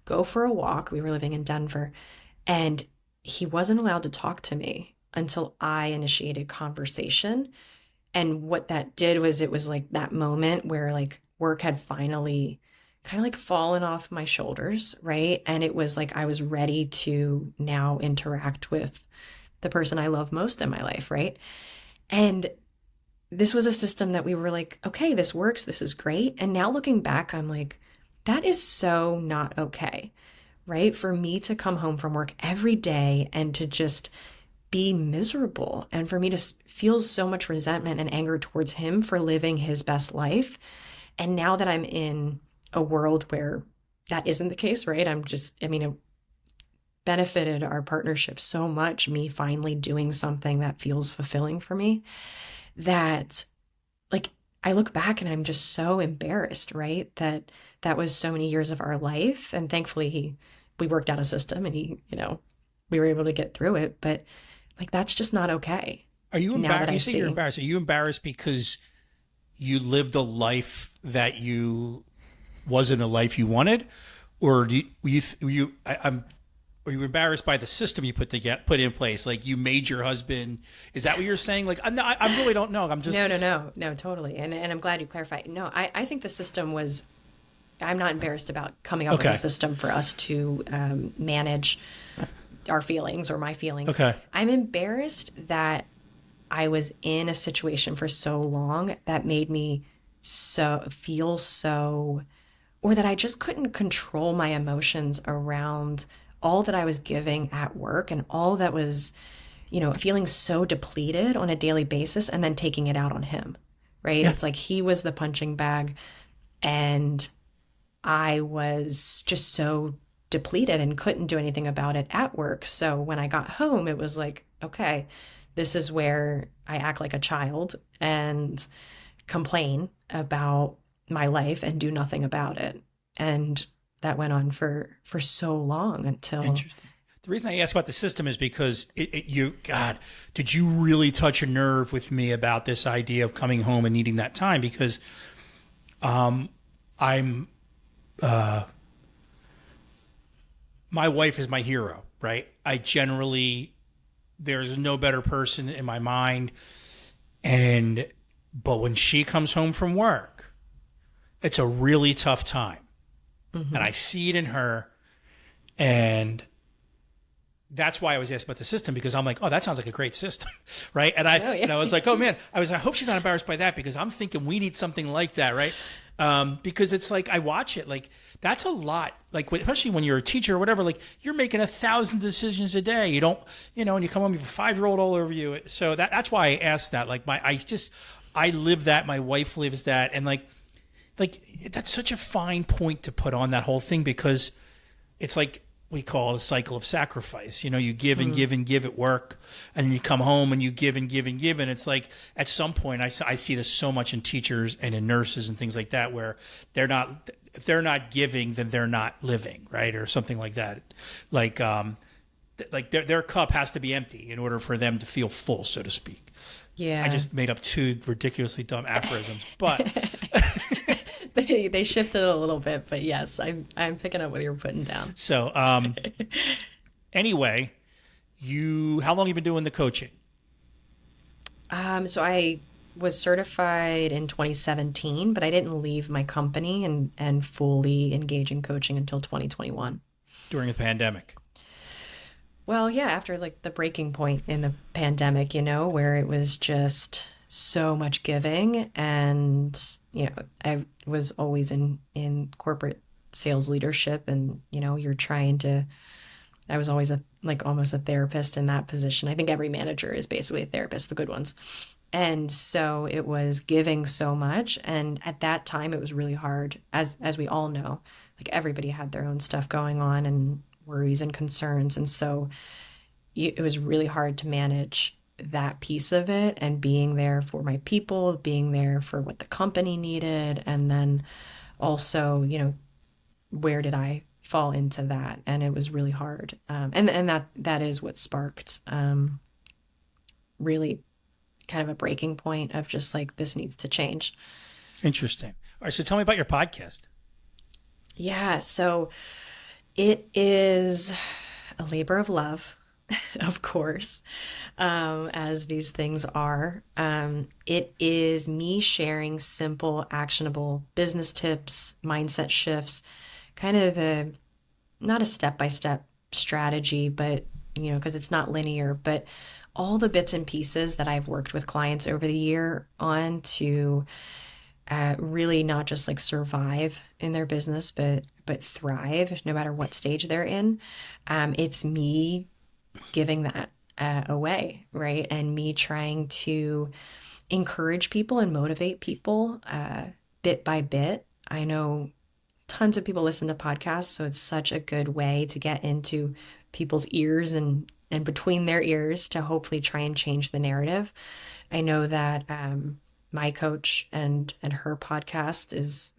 go for a walk. We were living in Denver, and he wasn't allowed to talk to me until I initiated conversation. And what that did was it was like that moment where like work had finally kind of like fallen off my shoulders, right? And it was like I was ready to now interact with the person I love most in my life, right? And this was a system that we were like, okay, this works. This is great. And now looking back, I'm like, that is so not okay, right? For me to come home from work every day and to just be miserable, and for me to feel so much resentment and anger towards him for living his best life. And now that I'm in a world where that isn't the case, right? It benefited our partnership so much, me finally doing something that feels fulfilling for me, that like I look back and I'm just so embarrassed, right? That was so many years of our life. And thankfully we worked out a system, and we were able to get through it. But like, that's just not okay. Are you Now that embarrassed? I You say you're see. embarrassed. Are you embarrassed because you lived a life that you wasn't a life you wanted, or do you, I'm are you embarrassed by the system you put in place? Like you made your husband. Is that what you're saying? Like I really don't know. I'm just No, totally. And I'm glad you clarified. No, I think the system was, I'm not embarrassed about coming up with a okay. system for us to manage our feelings or my feelings. Okay. I'm embarrassed that I was in a situation for so long that made me feel so, or that I just couldn't control my emotions around all that I was giving at work, and all that was, feeling so depleted on a daily basis, and then taking it out on him, right? Yeah. It's like he was the punching bag, and I was just so depleted and couldn't do anything about it at work. So when I got home, it was like, okay, this is where I act like a child and complain about my life and do nothing about it. And that went on for so long until. Interesting. The reason I ask about the system is because God, did you really touch a nerve with me about this idea of coming home and needing that time? Because I'm my wife is my hero, right? There's no better person in my mind. But when she comes home from work, it's a really tough time. Mm-hmm. And I see it in her. And that's why I was asked about the system, because I'm like, oh, that sounds like a great system. Right. And I was like, oh man, I hope she's not embarrassed by that, because I'm thinking we need something like that. Right. Because it's like, I watch it, like that's a lot, like especially when you're a teacher or whatever, like you're making 1,000 decisions a day. You don't, and you come home, you have a 5-year-old all over you. So that's why I asked that. Like I live that. My wife lives that. And like that's such a fine point to put on that whole thing, because it's like, we call it a cycle of sacrifice. You give and give and give at work, and then you come home and you give and give and give. And it's like, at some point, I see this so much in teachers and in nurses and things like that, where if they're not giving, then they're not living, right? Or something like that. Like their cup has to be empty in order for them to feel full, so to speak. Yeah. I just made up 2 ridiculously dumb aphorisms, but they shifted a little bit, but yes, I'm picking up what you're putting down. So anyway, how long have you been doing the coaching? So I was certified in 2017, but I didn't leave my company and fully engage in coaching until 2021. During the pandemic. Well, yeah, after like the breaking point in the pandemic, where it was just so much giving. And, I was always in corporate sales leadership, and, I was always almost a therapist in that position. I think every manager is basically a therapist, the good ones. And so it was giving so much. And at that time, it was really hard, as we all know, like everybody had their own stuff going on and worries and concerns. And so it was really hard to manage that piece of it, and being there for my people, being there for what the company needed. And then also, where did I fall into that, and it was really hard. And that is what sparked really kind of a breaking point of just like, this needs to change. Interesting. All right. So tell me about your podcast. Yeah, so it is a labor of love, of course, as these things are. It is me sharing simple, actionable business tips, mindset shifts, kind of not a step-by-step strategy, but, because it's not linear, but all the bits and pieces that I've worked with clients over the year on to really not just like survive in their business, but thrive no matter what stage they're in. It's me giving that away, right? And me trying to encourage people and motivate people bit by bit. I know tons of people listen to podcasts, so it's such a good way to get into people's ears and between their ears to hopefully try and change the narrative. I know that my coach and her podcast is,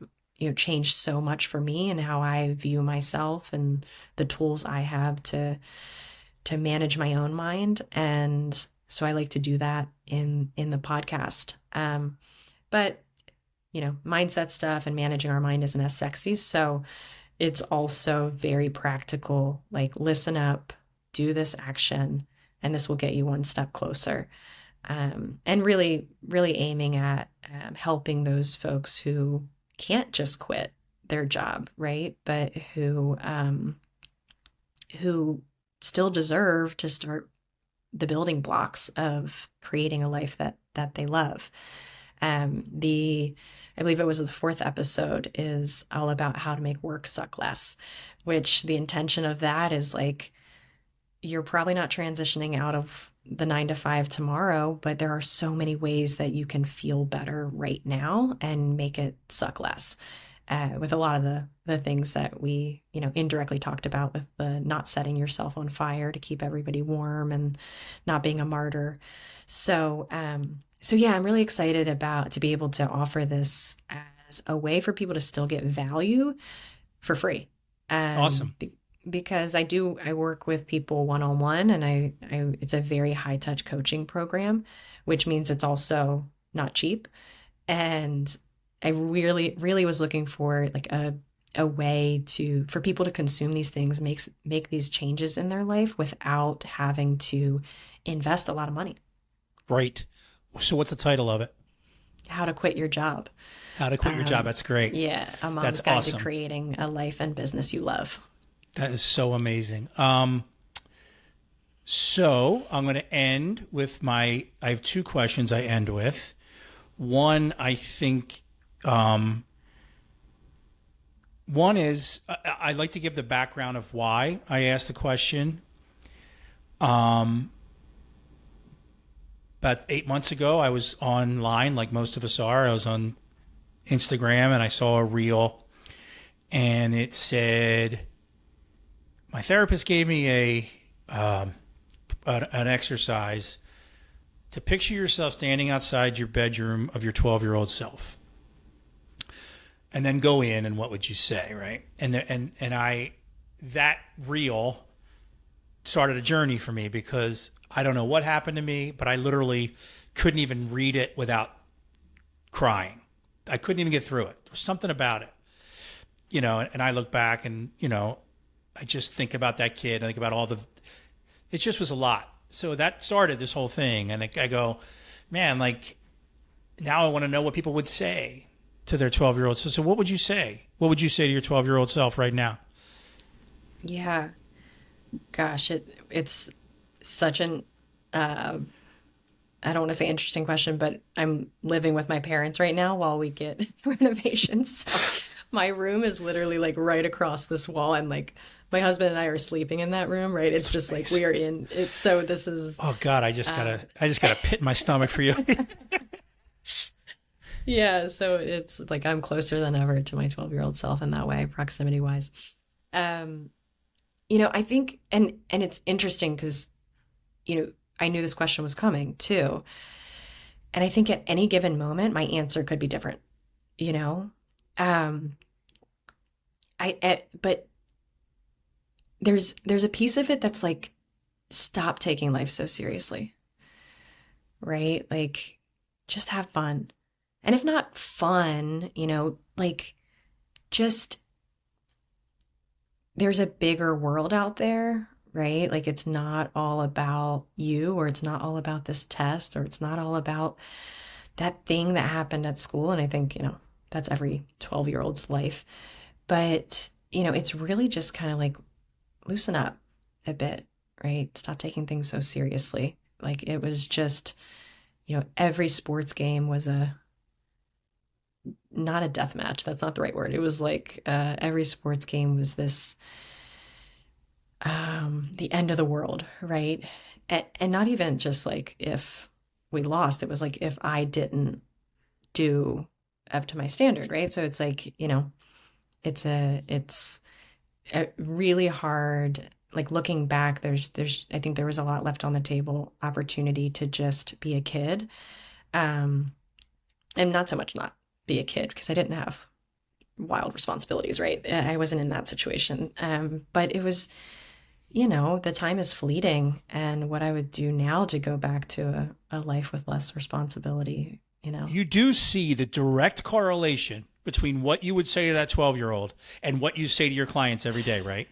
changed so much for me and how I view myself and the tools I have to manage my own mind. And so I like to do that in the podcast. But mindset stuff and managing our mind isn't as sexy. So it's also very practical, like listen up, do this action, and this will get you one step closer. And really, really aiming at helping those folks who can't just quit their job, right? But who still deserve to start the building blocks of creating a life that they love. I believe it was the 4th episode is all about how to make work suck less, which the intention of that is like, you're probably not transitioning out of the 9 to 5 tomorrow, but there are so many ways that you can feel better right now and make it suck less. With a lot of the things that we, indirectly talked about, with the not setting yourself on fire to keep everybody warm and not being a martyr. So yeah, I'm really excited to be able to offer this as a way for people to still get value for free. Awesome. Because I work with people one-on-one, and it's a very high touch coaching program, which means it's also not cheap. And I really, really was looking for like a way for people to consume these things, make these changes in their life without having to invest a lot of money. Right. So what's the title of it? How to Quit Your Job. How to Quit Your Job. That's great. Yeah. A mom's That's guide awesome. to creating a life and business you love. That is so amazing. So I'm going to end with I have 2 questions I end with. One, I think, one is I'd like to give the background of why I asked the question. About 8 months ago, I was online, like most of us are. I was on Instagram, and I saw a reel, and it said, my therapist gave me an exercise to picture yourself standing outside your bedroom of your 12-year-old self, and then go in, and what would you say, right? That reel started a journey for me, because I don't know what happened to me, but I literally couldn't even read it without crying. I couldn't even get through it. There was something about it, and I look back and, I just think about that kid. I think about it just was a lot. So that started this whole thing. And I go, man, like, now I want to know what people would say to their 12-year-old. So what would you say? What would you say to your 12-year-old self right now? Yeah. Gosh, it's such an, I don't want to say interesting question, but I'm living with my parents right now while we get renovations. So my room is literally like right across this wall, and like my husband and I are sleeping in that room, right? It's just like we are in it. So this is, oh God, I just got a pit in my stomach for you. yeah. So it's like, I'm closer than ever to my 12-year-old self in that way, proximity wise. I think, and it's interesting because, I knew this question was coming too. And I think at any given moment, my answer could be different, but there's a piece of it that's like, stop taking life so seriously, right? Like, just have fun. And if not fun, like, just there's a bigger world out there, right? Like, it's not all about you, or it's not all about this test, or it's not all about that thing that happened at school. And I think, that's every 12-year-old's life. But, it's really just kind of like, loosen up a bit, right? Stop taking things so seriously. Like, it was just, every sports game was not a death match. That's not the right word. It was like, every sports game was this, the end of the world, right? And not even just like if we lost, it was like if I didn't do up to my standard, right? So it's like, it's a really hard, like, looking back, I think there was a lot left on the table, opportunity to just be a kid. Um, and not so much not be a kid, because I didn't have wild responsibilities, right? I wasn't in that situation. But it was, the time is fleeting, and what I would do now to go back to a life with less responsibility. You do see the direct correlation between what you would say to that 12-year-old and what you say to your clients every day, right?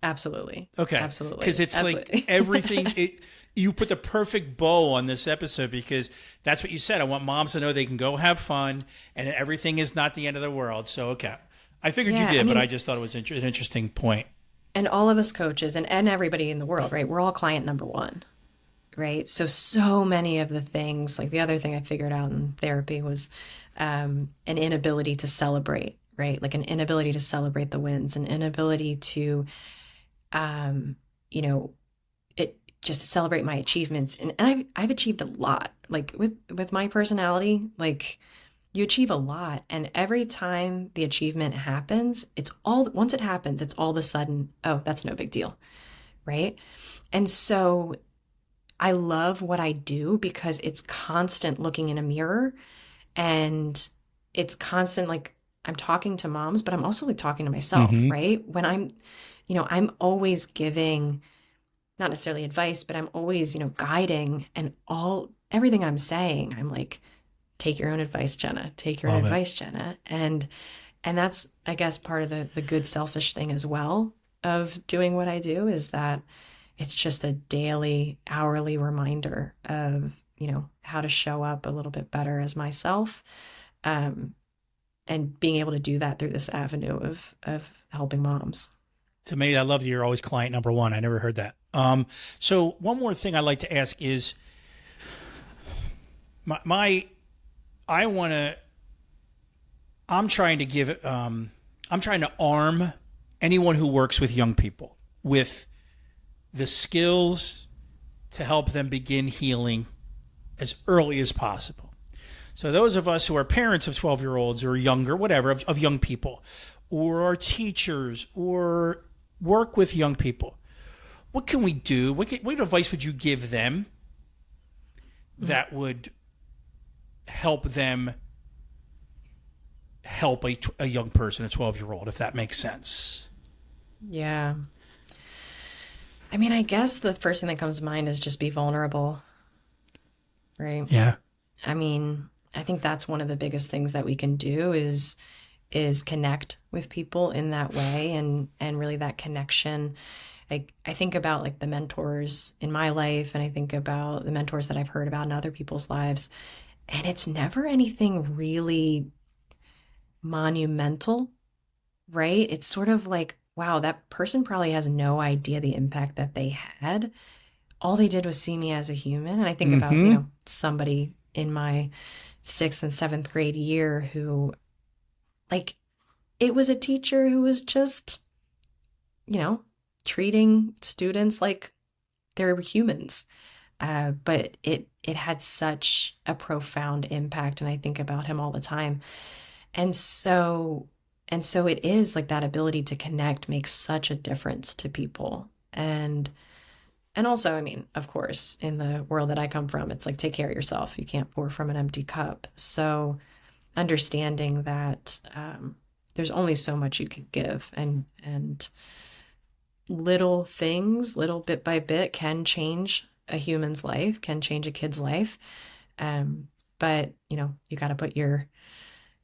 Absolutely. Okay. Absolutely. Because it's Absolutely. like everything, you put the perfect bow on this episode, because that's what you said. I want moms to know they can go have fun and everything is not the end of the world. So, okay. I figured you Yeah, did, but I just thought it was an interesting point. and all of us coaches and everybody in the world, right? We're all client number one, right? So many of the things, like, the other thing I figured out in therapy was an inability to celebrate, right? Like, an inability to celebrate the wins, an inability to, you know, it just to celebrate my achievements. And I've achieved a lot, like, with my personality, like, you achieve a lot. And every time the achievement happens, once it happens, it's all of a sudden, oh, that's no big deal, right? And so I love what I do because it's constant looking in a mirror, and it's constant, like, I'm talking to moms, but I'm also like talking to myself, Mm-hmm. right? When I'm always giving, not necessarily advice, but I'm always, guiding, and everything I'm saying, I'm like, take your own advice, Jenna, take your own Love it. advice, Jenna. And that's, I guess, part of the good selfish thing as well of doing what I do, is that it's just a daily, hourly reminder of, how to show up a little bit better as myself. And being able to do that through this avenue of helping moms. To me, I love that you're always client number one. I never heard that. So one more thing I'd like to ask is I want to, I'm trying to arm anyone who works with young people with the skills to help them begin healing as early as possible. So those of us who are parents of 12-year-olds or younger, whatever, of young people, or are teachers or work with young people, what can we do? What advice would you give them that would help them help a young person, a 12-year-old, if that makes sense? Yeah. I mean, I guess the first thing that comes to mind is just be vulnerable, right? Yeah. I mean, I think that's one of the biggest things that we can do is connect with people in that way, and really that connection. I think about, like, the mentors in my life, and I think about the mentors that I've heard about in other people's lives, and it's never anything really monumental, right? It's sort of like, wow, that person probably has no idea the impact that they had. All they did was see me as a human. And I think about, Mm-hmm. somebody in my 6th and 7th grade year who, like, it was a teacher who was just, treating students like they're humans. But it had such a profound impact, and I think about him all the time. And so it is like that ability to connect makes such a difference to people. And also, I mean, of course, in the world that I come from, it's like, take care of yourself. You can't pour from an empty cup. So understanding that there's only so much you could give, and little things, little bit by bit, can change a human's life, can change a kid's life. But you got to put your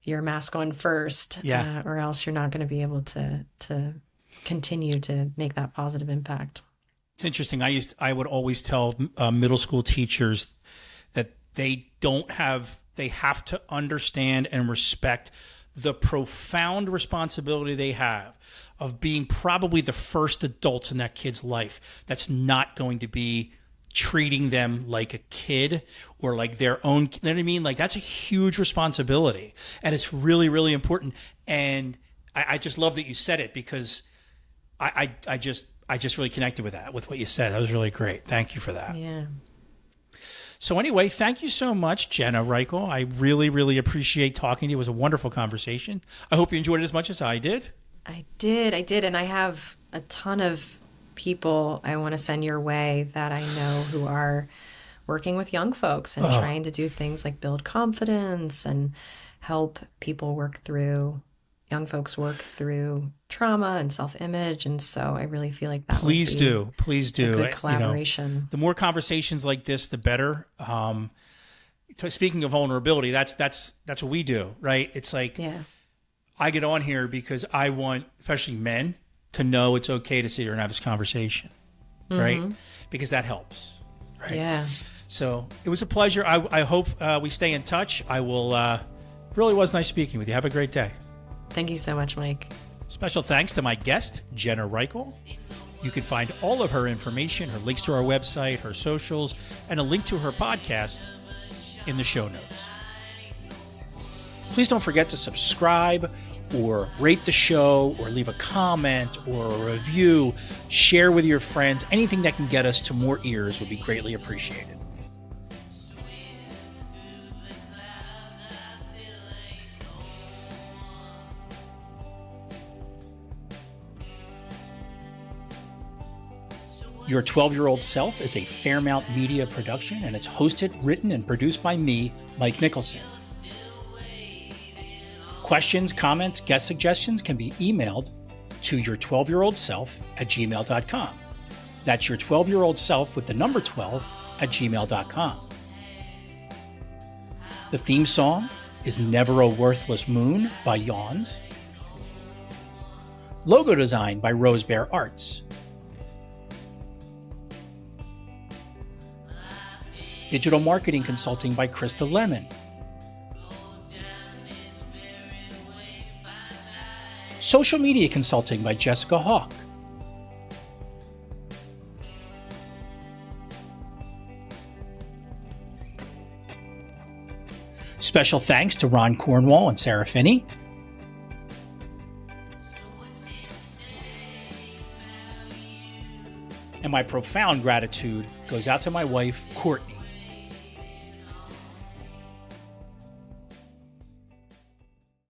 mask on first, or else you're not going to be able to continue to make that positive impact. It's interesting. I would always tell middle school teachers that they have to understand and respect the profound responsibility they have of being probably the first adults in that kid's life that's not going to be treating them like a kid or like their own. You know what I mean? Like, that's a huge responsibility, and it's really, really important. And I just love that you said it, because I just really connected with that, with what you said. That was really great. Thank you for that. Yeah. So anyway, thank you so much, Jenna Rykiel. I really, really appreciate talking to you. It was a wonderful conversation. I hope you enjoyed it as much as I did. I did. And I have a ton of people I want to send your way that I know who are working with young folks and trying to do things like build confidence and help young folks work through trauma and self-image. And so I really feel like that Please do. a good collaboration. The more conversations like this, the better. Speaking of vulnerability, that's what we do, right? It's like, I get on here because I want, especially men, to know it's okay to sit here and have this conversation, right? Because that helps, right? Yeah. So it was a pleasure. I hope we stay in touch. I will. Really was nice speaking with you. Have a great day. Thank you so much, Mike. Special thanks to my guest, Jenna Rykiel. You can find all of her information, her links to our website, her socials, and a link to her podcast in the show notes. Please don't forget to subscribe or rate the show or leave a comment or a review. Share with your friends. Anything that can get us to more ears would be greatly appreciated. Your 12-Year-Old Self is a Fairmount Media production, and it's hosted, written, and produced by me, Mike Nicholson. Questions, comments, guest suggestions can be emailed to your12yearoldself@gmail.com. That's your 12-year-old self with the number 12 at gmail.com. The theme song is Never a Worthless Moon by Yawns. Logo design by Rose Bear Arts. Digital marketing consulting by Krista Lemon. Social media consulting by Jessica Hawk. Special thanks to Ron Cornwall and Sarah Finney. And my profound gratitude goes out to my wife, Courtney.